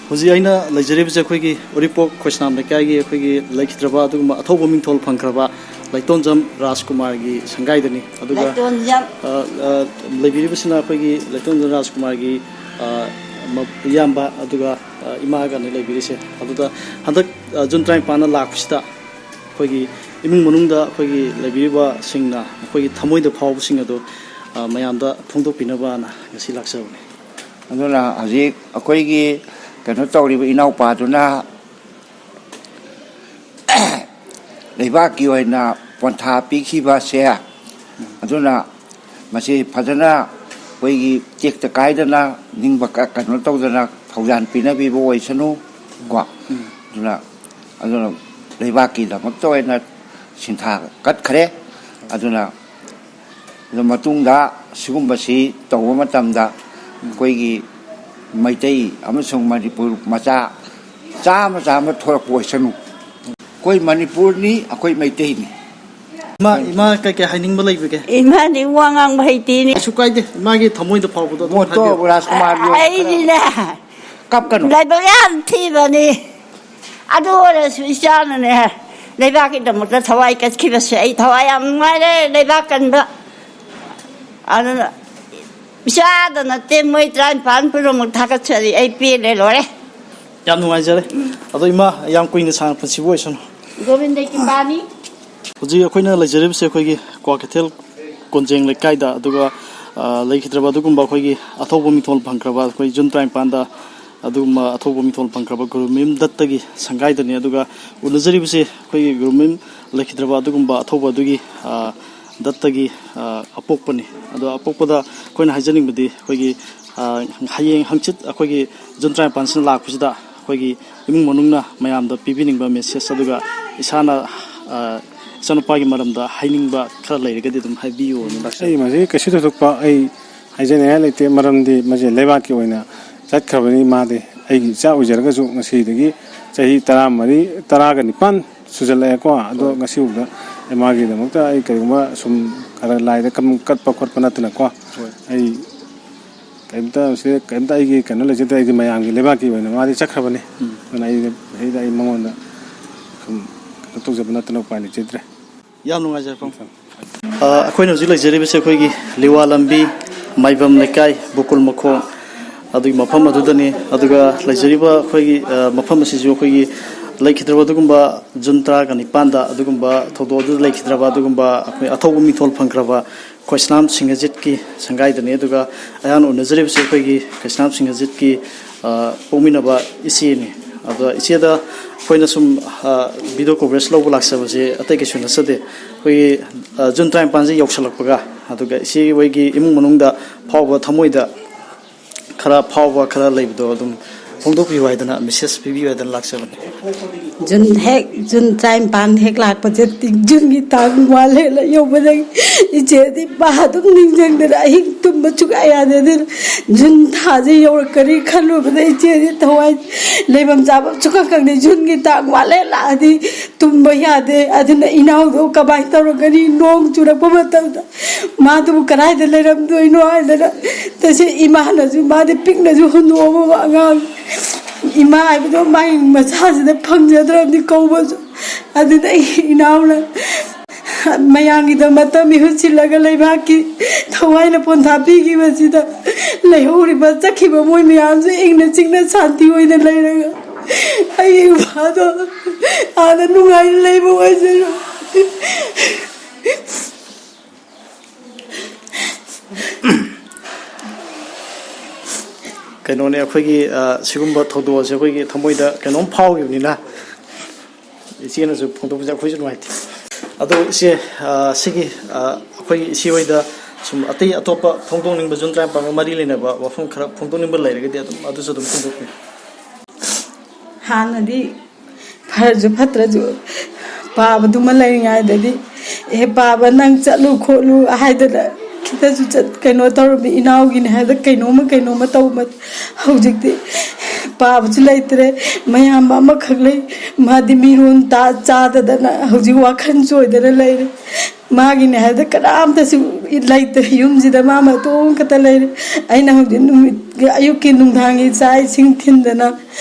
ꯍꯧꯖꯤꯛ ꯑꯩꯅ ꯂꯩꯖꯔꯤꯕꯁꯦ ꯑꯩꯈꯣꯏꯒꯤ ꯎꯔꯤꯄꯣꯛ ꯈꯣꯏꯁꯅꯥꯝ ꯂꯩꯀꯥꯏꯒꯤ ꯑꯩꯈꯣꯏꯒꯤ ꯂꯩꯈꯤꯗ꯭ꯔꯕ ꯑꯗꯨꯒꯨꯝꯕ ꯑꯊꯧꯕ ꯃꯤꯡꯊꯣꯜ ꯐꯪꯈ꯭ꯔꯕ ꯂꯩꯇꯣꯟꯖꯝ ꯔꯥꯖꯀꯨꯃꯥꯔꯒꯤ ꯁꯪꯒꯥꯏꯗꯅꯤ ꯑꯗꯨꯒ ꯂꯩꯕꯤꯔꯤꯕꯁꯤꯅ ꯑꯩꯈꯣꯏꯒꯤ ꯂꯩꯇꯣꯟꯖꯝ ꯔꯥꯖꯀꯨꯃꯥꯔꯒꯤ ꯏꯌꯥꯝꯕ ꯑꯗꯨꯒ ꯏꯃꯥꯒꯅꯤ ꯂꯩꯕꯤꯔꯤꯁꯦ ꯑꯗꯨꯗ ꯍꯟꯗꯛ ꯖꯨꯟ 19ꯅ ꯂꯥꯛꯄꯁꯤꯗ ꯑꯩꯈꯣꯏꯒꯤ ꯏꯃꯨꯡ ꯃꯅꯨꯡꯗ ꯑꯩꯈꯣꯏꯒꯤ ꯂꯩꯕꯤꯔꯤꯕꯁꯤꯡꯅ ꯑꯩꯈꯣꯏꯒꯤ ꯊꯃꯣꯏꯗ ꯐꯥꯎꯕꯁꯤꯡ ꯑꯗꯨ ꯃꯌꯥꯝꯗ ꯐꯣꯡꯗꯣꯛꯄꯤꯅꯕꯅ ꯉꯁꯤ ꯂꯥꯛꯆꯕꯅꯤ
ꯑꯗꯨꯅ ꯍꯧꯖꯤꯛ ꯑꯩꯈꯣꯏꯒꯤ ꯀꯩꯅꯣ ꯇꯧꯔꯤꯕ ꯏꯅꯥꯎꯄꯥꯗꯨꯅ ꯂꯩꯕꯥꯛꯀꯤ ꯑꯣꯏꯅ ꯄꯣꯟꯊꯥ ꯄꯤꯈꯤꯕꯁꯦ ꯑꯗꯨꯅ ꯃꯁꯤ ꯐꯖꯅ ꯑꯩꯈꯣꯏꯒꯤ ꯇꯦꯛꯇ ꯀꯥꯏꯗꯅ ꯅꯤꯡꯕ ꯀꯩꯅꯣ ꯇꯧꯗꯅ ꯊꯧꯖꯥꯟ ꯄꯤꯅꯕꯤꯕ ꯑꯣꯏꯁꯅꯨ ꯀꯣ ꯑꯗꯨꯅ ꯂꯩꯕꯥꯛꯀꯤꯗꯃꯛꯇ ꯑꯣꯏꯅ ꯁꯤꯟꯊꯥ ꯀꯠꯈ꯭ꯔꯦ ꯑꯗꯨꯅ ꯃꯇꯨꯡꯗ ꯁꯤꯒꯨꯝꯕꯁꯤ ꯇꯧꯕ ꯃꯇꯝꯗ ꯑꯩꯈꯣꯏꯒꯤ ꯃꯩꯇꯩ ꯑꯃꯁꯨꯡ ꯃꯅꯤꯄꯨꯔ ꯃꯆꯥ ꯆꯥꯝꯃ ꯊꯣꯛꯂꯛꯄ ꯑꯣꯏꯁꯅꯨ ꯑꯩꯈꯣꯏ ꯃꯅꯤꯄꯨꯔꯅꯤ ꯑꯩꯈꯣꯏ ꯃꯩꯇꯩꯅꯤ
ꯏꯃꯥ ꯀꯩ ꯍꯥꯏꯅꯤꯡꯕ ꯂꯩꯕꯒꯦ
이만이 왕왕 하이티니
ꯀꯩꯁꯨ ꯀꯥꯏꯗꯦ ꯏꯃꯥꯒꯤ ꯊꯃꯣꯏꯗ ꯐꯥꯎꯕꯗꯣ ꯑꯗꯨꯝ
ꯃꯣꯠꯇꯣ
ꯍꯥꯏꯕꯤꯌꯨ
ꯔꯥꯖꯀꯨꯃꯥꯔ
아이디네
ꯀꯞꯀꯅꯨ
내가 안 티바니 아도라서 이샤는네 내 밖에도 못 더와이 같기버서 이 더와이 안 말해 내 밖은도 아는 이샤도나 때문에 트라인 반프로 못 하겠지 이 비례 로래
ꯌꯥꯝ ꯅꯨꯡꯉꯥꯏꯖꯔꯦ ꯑꯗꯣ ꯏꯃꯥ ꯌꯥꯝ ꯀꯨꯏꯅ ꯁꯥꯡꯅ ꯄꯨꯟꯁꯤꯕꯨ ꯑꯣꯏꯁꯅꯨ
고민되기 많이
ꯍꯧꯖꯤꯛ ꯑꯩꯈꯣꯏꯅ ꯂꯩꯖꯔꯤꯕꯁꯦ ꯑꯩꯈꯣꯏꯒꯤ ꯀ꯭ꯋꯥꯀꯩꯊꯦꯜ ꯀꯣꯟꯖꯦꯡ ꯂꯩꯀꯥꯏꯗ ꯑꯗꯨꯒ ꯂꯩꯈꯤꯗ꯭ꯔꯕ ꯑꯗꯨꯒꯨꯝꯕ ꯑꯩꯈꯣꯏꯒꯤ ꯑꯊꯧꯕ ꯃꯤꯡꯊꯣꯜ ꯐꯪꯈ꯭ꯔꯕ ꯑꯩꯈꯣꯏ ꯖꯨꯟ 19ꯗ ꯑꯗꯨꯒꯨꯝꯕ ꯑꯊꯧꯕ ꯃꯤꯡꯊꯣꯜ ꯐꯪꯈ꯭ꯔꯕ ꯒꯨꯔꯨꯃꯤꯝ ꯗꯠꯇꯒꯤ ꯁꯪꯒꯥꯏꯗꯅꯤ ꯑꯗꯨꯒ ꯎꯅꯖꯔꯤꯕꯁꯦ ꯑꯩꯈꯣꯏꯒꯤ ꯒꯨꯔꯨꯃꯤꯝ ꯂꯩꯈꯤꯗ꯭ꯔꯕ ꯑꯗꯨꯒꯨꯝꯕ ꯑꯊꯧꯕ ꯑꯗꯨꯒꯤ ꯗꯠꯇꯒꯤ ꯑꯄꯣꯛꯄꯅꯤ ꯑꯗꯣ ꯑꯄꯣꯛꯄꯗ ꯑꯩꯈꯣꯏꯅ ꯍꯥꯏꯖꯅꯤꯡꯕꯗꯤ ꯑꯩꯈꯣꯏꯒꯤ ꯍꯌꯦꯡ ꯍꯪꯆꯤꯠ ꯑꯩꯈꯣꯏꯒꯤ ꯖꯨꯟ 19ꯁꯤꯅ ꯂꯥꯛꯄꯁꯤꯗ ꯑꯩꯈꯣꯏꯒꯤ ꯏꯃꯨꯡ ꯃꯅꯨꯡꯅ ꯃꯌꯥꯝꯗ ꯄꯤꯕꯤꯅꯤꯡꯕ ꯃꯦꯁꯦꯖ ꯑꯗꯨꯒ ꯏꯁꯥꯅ ꯏꯆꯥꯅꯨꯄꯥꯒꯤ ꯃꯔꯝꯗ ꯍꯥꯏꯅꯤꯡꯕ ꯈꯔ ꯂꯩꯔꯒꯗꯤ ꯑꯗꯨꯝ ꯍꯥꯏꯕꯤꯌꯨꯅ
ꯑꯩ ꯃꯁꯤ ꯀꯩꯁꯨ ꯊꯣꯏꯗꯣꯛꯄ ꯑꯩ ꯍꯥꯏꯖꯅꯤꯡꯉꯥꯏ ꯂꯩꯇꯦ ꯃꯔꯝꯗꯤ ꯃꯁꯤ ꯂꯩꯕꯥꯛꯀꯤ ꯑꯣꯏꯅ ꯆꯠꯈ꯭ꯔꯕꯅꯤ ꯃꯥꯗꯤ ꯑꯩꯒꯤ ꯏꯆꯥ ꯑꯣꯏꯖꯔꯒꯁꯨ ꯉꯁꯤꯗꯒꯤ ꯆꯍꯤ 19 ꯁꯨꯖꯜꯂꯛꯑꯦꯀꯣ ꯑꯗꯣ ꯉꯁꯤꯐꯥꯎꯗ ꯃꯥꯒꯤꯗꯃꯛꯇ ꯑꯩ ꯀꯔꯤꯒꯨꯝꯕ ꯁꯨꯝ ꯈꯔ ꯂꯥꯏꯗ ꯀꯠꯄ ꯈꯣꯠꯄ ꯅꯠꯇꯅꯀꯣ ꯑꯩ ꯀꯩꯝꯇ ꯑꯩꯒꯤ ꯀꯩꯅꯣ ꯂꯩꯖꯗꯦ ꯑꯩꯗꯤ ꯃꯌꯥꯝꯒꯤ ꯂꯩꯕꯥꯛꯀꯤ ꯑꯣꯏꯅ ꯃꯥꯗꯤ ꯆꯠꯈ꯭ꯔꯕꯅꯤ ꯑꯗꯨꯅ ꯃꯁꯤꯗ ꯑꯩ ꯃꯉꯣꯟꯗ ꯁꯨꯝ ꯀꯩꯅꯣ ꯇꯧꯖꯕ ꯅꯠꯇꯅ ꯎꯄꯥꯏ ꯂꯩꯖꯗ꯭ꯔꯦ
ꯌꯥꯝ ꯅꯨꯡꯉꯥꯏꯖꯔꯦ ꯑꯩꯈꯣꯏꯅ ꯍꯧꯖꯤꯛ ꯂꯩꯖꯔꯤꯕꯁꯦ ꯑꯩꯈꯣꯏꯒꯤ ꯂꯤꯋꯥ ꯂꯝꯕꯤ ꯃꯥꯏꯕꯝ ꯂꯩꯀꯥꯏ ꯕꯨꯀꯨꯜ ꯃꯈꯣꯡ ꯑꯗꯨꯒꯤ ꯃꯐꯝ ꯑꯗꯨꯗꯅꯤ ꯑꯗꯨꯒ ꯂꯩꯖꯔꯤꯕ ꯑꯩꯈꯣꯏꯒꯤ ꯃꯐꯝ ꯑꯁꯤꯁꯨ ꯑꯩꯈꯣꯏꯒꯤ ꯂꯩꯈꯤꯗ꯭ꯔꯕ ꯑꯗꯨꯒꯨꯝꯕ ꯖꯨꯟ 19ꯗ ꯑꯗꯨꯒꯨꯝꯕ ꯊꯧꯗꯣꯛ ꯑꯗꯨꯗ ꯂꯩꯈꯤꯗ꯭ꯔꯕ ꯑꯗꯨꯒꯨꯝꯕ ꯑꯩꯈꯣꯏ ꯑꯊꯧꯕ ꯃꯤꯡꯊꯣꯜ ꯐꯪꯈ꯭ꯔꯕ ꯈꯣꯏꯁꯅꯥꯝ ꯁꯤꯡꯍꯖꯤꯠꯀꯤ ꯁꯪꯒꯥꯏꯗꯅꯤ ꯑꯗꯨꯒ ꯑꯩꯍꯥꯛꯅ ꯎꯅꯖꯔꯤꯕꯁꯤ ꯑꯩꯈꯣꯏꯒꯤ ꯈꯣꯏꯁꯅꯥꯝ ꯁꯤꯡꯍꯖꯤꯠꯀꯤ ꯄꯣꯛꯃꯤꯟꯅꯕ ꯏꯆꯦꯅꯤ ꯑꯗꯣ ꯏꯆꯦꯗ ꯑꯩꯈꯣꯏꯅ ꯁꯨꯝ ꯚꯤꯗꯤꯑꯣ ꯀꯣꯚꯔꯦꯖ ꯂꯧꯕ ꯂꯥꯛꯆꯕꯁꯦ ꯑꯇꯩ ꯀꯩꯁꯨ ꯅꯠꯆꯗꯦ ꯑꯩꯈꯣꯏꯒꯤ ꯖꯨꯟ 35ꯁꯦ ꯌꯧꯁꯜꯂꯛꯄꯒ ꯑꯗꯨꯒ ꯏꯆꯦ ꯍꯣꯏꯒꯤ ꯏꯃꯨꯡ ꯃꯅꯨꯡꯗ ꯐꯥꯎꯕ ꯊꯃꯣꯏꯗ खरा फाव खरा लेबदो फोंदोकपियो हाइदना मेसेज पिबियो हाइदना लाक्सबने
जुन टाइम पान हेक लाकपजे जुन की तांग वाले ल यो बदे इचेदी बादुम निंजंग दे अहि तुम बचुक आया दे जुन थाजे यो करी खलो बदे इचेदी थवाई लेबम जाब चुका कंगने जुन की तांग वाले लादी तुम बया दे अदना इनाउ दो कबाई तरो गनी नोंग चुरप मतम मा तु कराय दे लेरम दो इनो आइदना तसे इमान जु मा दे पिक न जु हुनो वा इमा आइबदो माइ मसाजदे फंगजद्रबदि कौबजु अदुदा इनाउना मयांगिदमत मिहुचिलग लेबाकी थवाइना पोंथापीगी बसिदा लेहोरिबा चखिबा मोय मियामसे इंगना चिंगना शांति होइना लेरगा आई बादो आदा नुगाइ लेबो वजरो
कनोने अखोगी सिगुम्बा थौदोसे अखोगी थमोइदा कनोम फावगिबनिना इचेनासु फोंदोबजा अखोइसु नुवाइति अदो इसे सिगी अखोगी इसे होइदा सुम अतै अतोपा फोंदोनिंबा जुन ट्राइम पामा मरि लेनबा वफम खरा फोंदोनिंबा लैरगदि अदुसु दम फोंदोकनि
हानदी फरजु फत्रजु पाबदुमा लैङाइददि ए पाबा नंग चलु खोलु हाइददा खितसु चत कनो तौरबि इनाउगिने हाइदा कइनोमा तौमत हौजिकदि पाबसु लैतरे मयाम अमा खगलै मादि मिरोन ता चाददना हौजि वाखन सोइदना लैरे मागिने हाइदा करामतसु लैते युमजिदा मामा तों कता लैरे आइना हौजि नुमित अयुकि नुंधांगी चाइ सिंग थिन्दना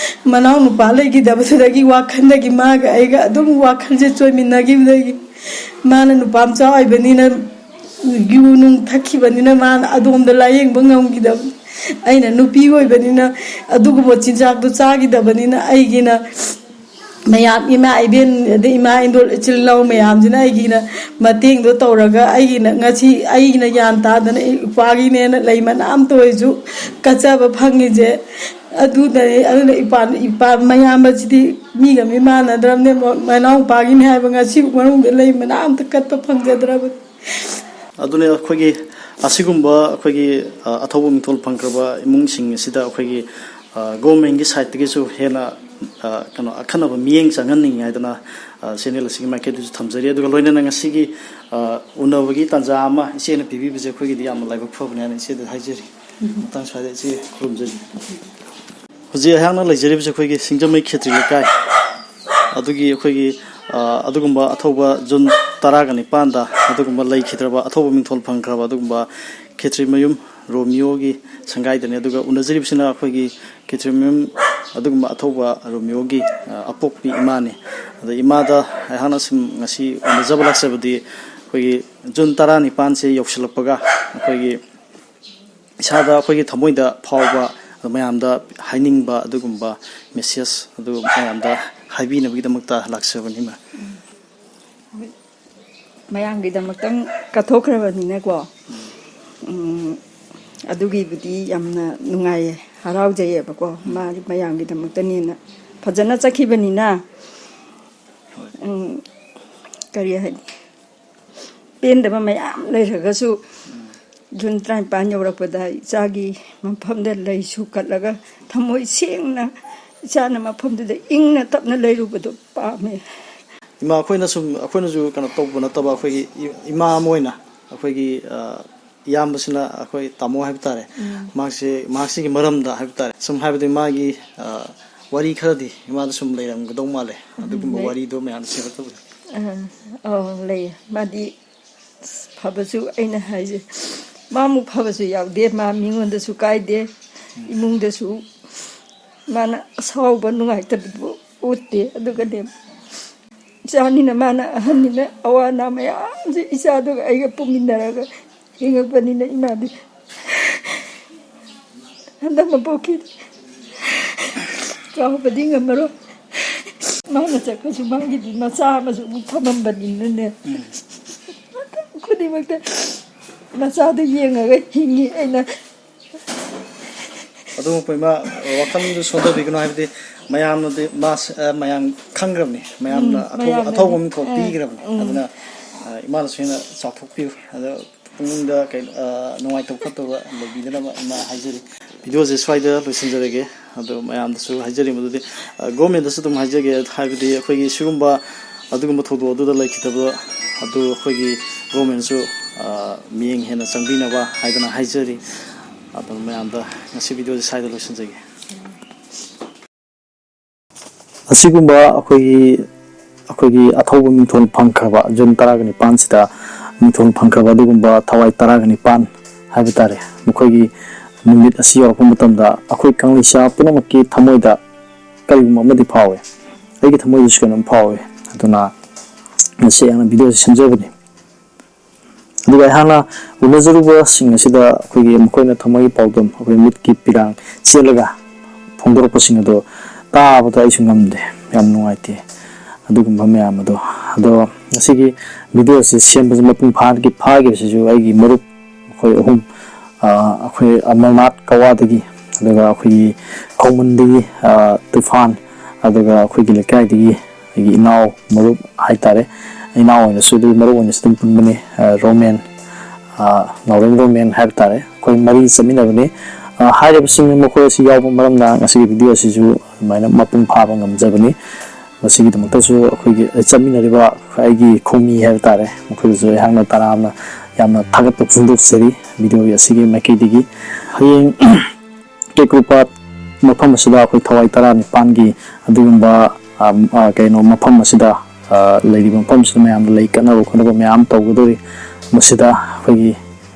मनाउ नुपा लैगिदबसुदगी वाखनदगी मागा आइगा अदुम वाखनजे चोइमिनगिबदगी माना नुपाम चाइबनिना गिउनुं थखिबनिना माना अदोमदा लायेंबा ngamgidab aina nupi hoibanina adugubo chinjak do chagidabaniना aigina mayam ima aiben de ima indol chillaw mayam jina aigina mateng do tawraga aigina ngachi aigina yan ta dana ipagine na leiman am toiju kachaba phangije aduna ipa mayam bachidi miga mi mana dramne manau pagine haiba ngachi marung de leiman am ta katpa phangjadraba
अदुने अखोगी असिगुम्बा अखोगी अथौबु मिथोल फंख्रबा इमुंगसिंग सिदा अखोगी government की side तगेसु हेना कनो अखनबा मियेंग चंगननिंग हाइदना channel सिगी market जु थमजरी अदुगा लोइना ngasi उनबगी तंजा अमा इसेना पिबिबजे अखोगी याम लाइबक फबने अनि इसे हाइजरी तां side इसे खुरुमजरी हुजि हांना लैजरिबजे अखोगी सिंगजमै खेत्री लेकाय अदुगी अखोगी अदुगुम्बा अथौबा जुन 10 निपानदा अदुगुम्बा लैखिद्रबा अथौबा मिंथोल फंख्रबा अदुगुम्बा खेत्रिमयुम रोमियोगी संगाइदने अदुगा उनजरिबसिना अखोगी खेत्रिमयुम अदुगुम्बा अथौबा रोमियोगी अपोकपि इमाने अद इमादा हाना सिम ngasi उनजबलाक्सबदि अखोगी जुन 10 निपान से यौसलपगा अखोगी इसादा अखोगी थमोइदा फावबा मयामदा हाइनिंगबा अदुगुम्बा मेसेज अदु मयामदा हाइबिनबगिदमक्ता लाक्सबनिमा
ꯃꯌꯥꯝꯒꯤꯗꯃꯛꯇꯪ ꯀꯠꯊꯣꯛꯈ꯭ꯔꯕꯅꯤꯅꯀꯣ ꯑꯗꯨꯒꯤꯕꯨꯗꯤ ꯌꯥꯝꯅ ꯅꯨꯡꯉꯥꯏꯌꯦ ꯍꯔꯥꯎꯖꯩꯌꯦꯕꯀꯣ ꯃꯥꯒꯤ ꯃꯌꯥꯝꯒꯤꯗꯃꯛꯇꯅꯦꯅ ꯐꯖꯅ ꯆꯠꯈꯤꯕꯅꯤꯅ ꯀꯔꯤ ꯍꯥꯏꯅꯤ ꯄꯦꯟꯗꯕ ꯃꯌꯥꯝ ꯂꯩꯔꯒꯁꯨ ꯖꯨꯟ 35 ꯌꯧꯔꯛꯄꯗ ꯏꯆꯥꯒꯤ ꯃꯐꯝꯗ ꯂꯩꯁꯨ ꯀꯠꯂꯒ ꯊꯃꯣꯏ ꯁꯦꯡꯅ इचाना मफमदुद इंगना तपना लैरुबदो पामे
इमा अखोइना सुम अखोइना जु कनो तौब नतबा अखोइगी इमा मोइना अखोइगी यामबसिना अखोइ तामो हाइब तारे माक्सिगी मरमदा हाइब तारे सुम हाइबदि मागी वारी खरदि इमादा सुम लैरम गदौ माले अदुगुम्बा वारी दो मयान सेबा तब
लै मादि फबसु अइना हाइजे मामु फबसु यावदे मा मिंगोंदसु काइदे इमुंगदसु माना सावबा नुंगाइतबु उते अदुगदे जानिना माना अहनिना अवाना मयामसे इसादु आइगा पुमिनरगा हिंगपनिना इमादि हंदम पोकी कावबदि ngमरो माना चकसु मांगी मचा मसु थमंबनिने खुदी मक्ता मचादु येंगागा हिंगी अइना
ꯑꯗꯨ ꯄꯣꯏꯃ ꯋꯥꯈꯜꯗꯨ ꯁꯣꯟꯊꯕꯤꯒꯅꯨ ꯍꯥꯏꯕꯗꯤ ꯃꯌꯥꯝꯅꯗꯤ ꯃꯌꯥꯝ ꯈꯪꯈ꯭ꯔꯕꯅꯤ ꯃꯌꯥꯝꯅ ꯑꯊꯧꯕ ꯃꯤꯡꯊꯣꯜ ꯄꯤꯈ꯭ꯔꯕꯅꯤ ꯑꯗꯨꯅ ꯏꯃꯥꯅꯁꯨ ꯍꯦꯟꯅ ꯆꯥꯎꯊꯣꯛꯄꯤꯌꯨ ꯑꯗꯣ ꯄꯨꯛꯅꯤꯡꯗ ꯅꯨꯡꯉꯥꯏꯇꯕ ꯈꯣꯠꯇꯕ ꯂꯩꯕꯤꯗꯅꯕ ꯏꯃꯥ ꯍꯥꯏꯖꯔꯤ ꯚꯤꯗꯤꯑꯣꯁꯦ ꯁ꯭ꯋꯥꯏꯗ ꯂꯣꯏꯁꯤꯟꯖꯔꯒꯦ ꯑꯗꯣ ꯃꯌꯥꯝꯗꯁꯨ ꯍꯥꯏꯖꯔꯤ ꯃꯗꯨꯗꯤ ꯒꯣꯔꯃꯦꯟꯗꯁꯨ ꯑꯗꯨꯝ ꯍꯥꯏꯖꯒꯦ ꯍꯥꯏꯕꯗꯤ ꯑꯩꯈꯣꯏꯒꯤ ꯁꯤꯒꯨꯝꯕ ꯑꯗꯨꯒꯨꯝꯕ ꯊꯧꯗꯣꯛ ꯑꯗꯨꯗ ꯂꯩꯈꯤꯗꯕ ꯑꯗꯨ ꯑꯩꯈꯣꯏꯒꯤ ꯒꯣꯔꯃꯦꯟꯁꯨ ꯃꯤꯠꯌꯦꯡ ꯍꯦꯟꯅ ꯆꯪꯕꯤꯅꯕ ꯍꯥꯏꯗꯅ ꯍꯥꯏꯖꯔꯤ ꯑꯗꯣ ꯃꯌꯥꯝꯗ ꯉꯁꯤ ꯚꯤꯗꯤꯑꯣꯁꯦ ꯁ꯭ꯋꯥꯏꯗ ꯂꯣꯏꯁꯤꯟꯖꯒꯦ
ꯑꯁꯤꯒꯨꯝꯕ ꯑꯩꯈꯣꯏꯒꯤ ꯑꯊꯧꯕ ꯃꯤꯡꯊꯣꯜ ꯐꯪꯈ꯭ꯔꯕ ꯖꯨꯟ 19ꯁꯤꯗ ꯃꯤꯡꯊꯣꯜ ꯐꯪꯈ꯭ꯔꯕ ꯑꯗꯨꯒꯨꯝꯕ ꯊꯋꯥꯏ 19 ꯍꯥꯏꯕ ꯇꯥꯔꯦ ꯃꯈꯣꯏꯒꯤ ꯅꯨꯃꯤꯠ ꯑꯁꯤ ꯌꯧꯔꯛꯄ ꯃꯇꯝꯗ ꯑꯩꯈꯣꯏ ꯀꯪꯂꯩꯁꯥ ꯄꯨꯝꯅꯃꯛꯀꯤ ꯊꯃꯣꯏꯗ ꯀꯔꯤꯒꯨꯝꯕ ꯑꯃꯗꯤ ꯐꯥꯎꯋꯦ ꯑꯩꯒꯤ ꯊꯃꯣꯏꯗꯁꯨ ꯀꯩꯅꯣꯝ ꯐꯥꯎꯋꯦ ꯑꯗꯨꯅ ꯉꯁꯤ ꯑꯩꯅ ꯚꯤꯗꯤꯑꯣꯁꯤ ꯁꯦꯝꯖꯕꯅꯤ ꯑꯗꯨꯒ ꯑꯩꯍꯥꯛꯅ ꯎꯅꯖꯔꯨꯕꯁꯤꯡ ꯑꯁꯤꯗ ꯑꯩꯈꯣꯏꯒꯤ ꯃꯈꯣꯏꯅ ꯊꯃꯣꯏꯒꯤ ꯄꯥꯎꯗꯝ ꯑꯩꯈꯣꯏ ꯃꯤꯠꯀꯤ ꯄꯤꯔꯥꯡ ꯆꯦꯠꯂꯒ ꯐꯣꯡꯗꯣꯔꯛꯄꯁꯤꯡ ꯑꯗꯣ ꯇꯥꯕꯗ ꯑꯩꯁꯨ ꯉꯝꯗꯦ ꯌꯥꯝ ꯅꯨꯡꯉꯥꯏꯇꯦ ꯑꯗꯨꯒꯨꯝꯕ ꯃꯌꯥꯝ ꯑꯗꯣ ꯉꯁꯤꯒꯤ ꯚꯤꯗꯤꯑꯣꯁꯤ ꯁꯦꯝꯕꯁꯤ ꯃꯄꯨꯡ ꯐꯥꯈꯤꯕꯁꯤꯁꯨ ꯑꯩꯒꯤ ꯃꯔꯨꯞ ꯑꯩꯈꯣꯏ ꯑꯍꯨꯝ ꯑꯩꯈꯣꯏ ꯑꯃꯔꯅꯥꯊ ꯀꯋꯥꯗꯒꯤ ꯑꯗꯨꯒ ꯑꯩꯈꯣꯏꯒꯤ ꯈꯧꯃꯟꯗꯒꯤ ꯇꯨꯐꯥꯟ ꯑꯗꯨꯒ ꯑꯩꯈꯣꯏꯒꯤ ꯂꯩꯀꯥꯏꯗꯒꯤ ꯑꯩꯒꯤ ꯏꯅꯥꯎ ꯃꯔꯨꯞ ꯍꯥꯏꯇꯥꯔꯦ ꯏꯅꯥꯎ ꯑꯣꯏꯅꯁꯨ ꯑꯗꯨ ꯃꯔꯨꯞ ꯑꯣꯏꯅꯁꯨ ꯑꯗꯨꯝ ꯄꯨꯟꯕꯅꯤ ꯔꯣꯃꯦꯟ ꯅꯥꯎꯔꯦꯝ ꯔꯣꯃꯦꯟ ꯍꯥꯏꯕ ꯇꯥꯔꯦ ꯑꯩꯈꯣꯏ 4 ꯆꯠꯃꯤꯟꯅꯕꯅꯤ ꯍꯥꯏꯔꯤꯕꯁꯤꯡ ꯃꯈꯣꯏ ꯑꯁꯤ ꯌꯥꯎꯕ ꯃꯔꯝꯅ ꯉꯁꯤꯒꯤ ꯚꯤꯗꯤꯑꯣ ꯑꯁꯤꯁꯨ ꯑꯗꯨꯃꯥꯏꯅ ꯃꯄꯨꯡ ꯐꯥꯕ ꯉꯝꯖꯕꯅꯤ ꯃꯁꯤꯒꯤꯗꯃꯛꯇꯁꯨ ꯑꯩꯈꯣꯏꯒꯤ ꯆꯠꯃꯤꯟꯅꯔꯤꯕ ꯑꯩꯒꯤ ꯈꯣꯡꯃꯤ ꯍꯥꯏꯕ ꯇꯥꯔꯦ ꯃꯈꯣꯏꯗꯁꯨ ꯑꯩꯍꯥꯛꯅ ꯇꯔꯥꯝꯅ ꯌꯥꯝꯅ ꯊꯥꯒꯠꯄ ꯐꯣꯡꯗꯣꯛꯆꯔꯤ ꯚꯤꯗꯤꯑꯣ ꯑꯁꯤꯒꯤ ꯃꯥꯏꯀꯩꯗꯒꯤ ꯍꯌꯦꯡ ꯀꯦꯀ꯭ꯔꯨꯄꯥꯠ ꯃꯐꯝ ꯑꯁꯤꯗ ꯑꯩꯈꯣꯏ ꯊꯋꯥꯏ 19ꯒꯤ ꯑꯗꯨꯒꯨꯝꯕ ꯃꯐꯝ ꯑꯁꯤꯗ ꯂꯩꯔꯤꯕ ꯃꯐꯝꯁꯤꯗ ꯃꯌꯥꯝꯅ ꯂꯩ ꯀꯠꯅꯕ ꯈꯣꯠꯅꯕ ꯃꯌꯥꯝ ꯇꯧꯒꯗꯧꯔꯤ ꯃꯁꯤꯗ ꯑꯩꯈꯣꯏꯒꯤ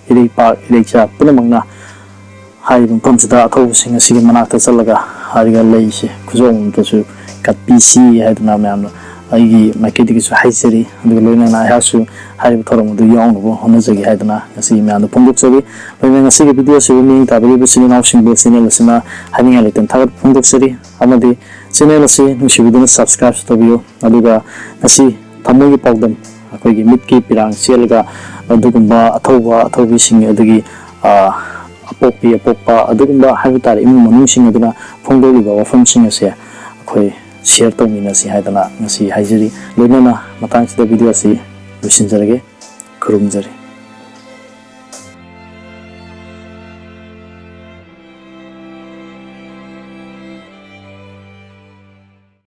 ꯏꯔꯩꯄꯥꯛ ꯏꯔꯩꯆꯥ ꯄꯨꯝꯅꯃꯛꯅ ꯍꯥꯏꯔꯤꯕ ꯃꯐꯝꯁꯤꯗ ꯑꯊꯧꯕꯁꯤꯡ ꯑꯁꯤꯒꯤ ꯃꯅꯥꯛꯇ ꯆꯠꯂꯒ ꯍꯥꯏꯔꯤꯕ ꯂꯩꯁꯦ ꯈꯨꯖꯣꯝꯗꯁꯨ ꯀꯠꯄꯤꯁꯤ ꯍꯥꯏꯗꯅ ꯃꯌꯥꯝꯅ ꯑꯩꯒꯤ ꯃꯥꯏꯀꯩꯗꯒꯤꯁꯨ ꯍꯥꯏꯖꯔꯤ ꯑꯗꯨꯒ ꯂꯣꯏꯅꯅ ꯑꯩꯍꯥꯛꯁꯨ ꯍꯥꯏꯔꯤꯕ ꯊꯧꯔꯝ ꯑꯗꯨ ꯌꯥꯎꯅꯕ ꯍꯣꯠꯅꯖꯒꯦ ꯍꯥꯏꯗꯅ ꯉꯁꯤ ꯃꯌꯥꯝꯗ ꯐꯣꯡꯗꯣꯛꯆꯔꯤ ꯂꯣꯏꯅꯅ ꯉꯁꯤꯒꯤ ꯚꯤꯗꯤꯑꯣ ꯑꯁꯤꯕꯨ ꯃꯤꯠꯌꯦꯡ ꯇꯥꯕꯤꯔꯤꯕ ꯏꯆꯤꯜ ꯏꯅꯥꯎꯁꯤꯡꯕꯨ ꯆꯦꯅꯦꯜ ꯑꯁꯤꯅ ꯍꯥꯏꯅꯤꯡꯉꯥꯏ ꯂꯩꯇꯅ ꯊꯥꯒꯠꯄ ꯐꯣꯡꯗꯣꯛꯆꯔꯤ ꯑꯃꯗꯤ ꯆꯦꯅꯦꯜ ꯑꯁꯤ ꯅꯨꯡꯁꯤꯕꯤꯗꯨꯅ ꯁꯕꯁꯀ꯭ꯔꯥꯏꯕꯇꯧꯕꯤꯌꯨ ꯑꯗꯨꯒ ꯉꯁꯤ ꯊꯃꯣꯏꯒꯤ ꯄꯥꯎꯗꯝ ꯑꯩꯈꯣꯏꯒꯤ ꯃꯤꯠꯀꯤ ꯄꯤꯔꯥꯡ ꯆꯦꯜꯂꯒ ꯑꯗꯨꯒꯨꯝꯕ ꯑꯊꯧꯕꯤꯁꯤꯡ ꯑꯗꯒꯤ ꯑꯄꯣꯛꯄ ꯑꯗꯨꯒꯨꯝꯕ ꯍꯥꯏꯕ ꯇꯥꯔꯦ ꯏꯃꯨꯡ ꯃꯅꯨꯡꯁꯤꯡ ꯑꯗꯨꯅ ꯐꯣꯡꯗꯣꯛꯂꯤꯕ ꯋꯥꯐꯝꯁꯤꯡ ꯑꯁꯦ ꯑꯩꯈꯣꯏ ꯁꯤꯌꯔ ꯇꯧꯃꯤꯟꯅꯁꯤ ꯍꯥꯏꯗꯅ ꯉꯁꯤ ꯍꯥꯏꯖꯔꯤ ꯂꯣꯏꯅꯅ ꯃꯇꯥꯡꯁꯤꯗ ꯚꯤꯗꯤꯑꯣ ꯑꯁꯤ ꯂꯣꯏꯁꯤꯟꯖꯔꯒꯦ ꯈꯨꯔꯨꯝꯖꯔꯤ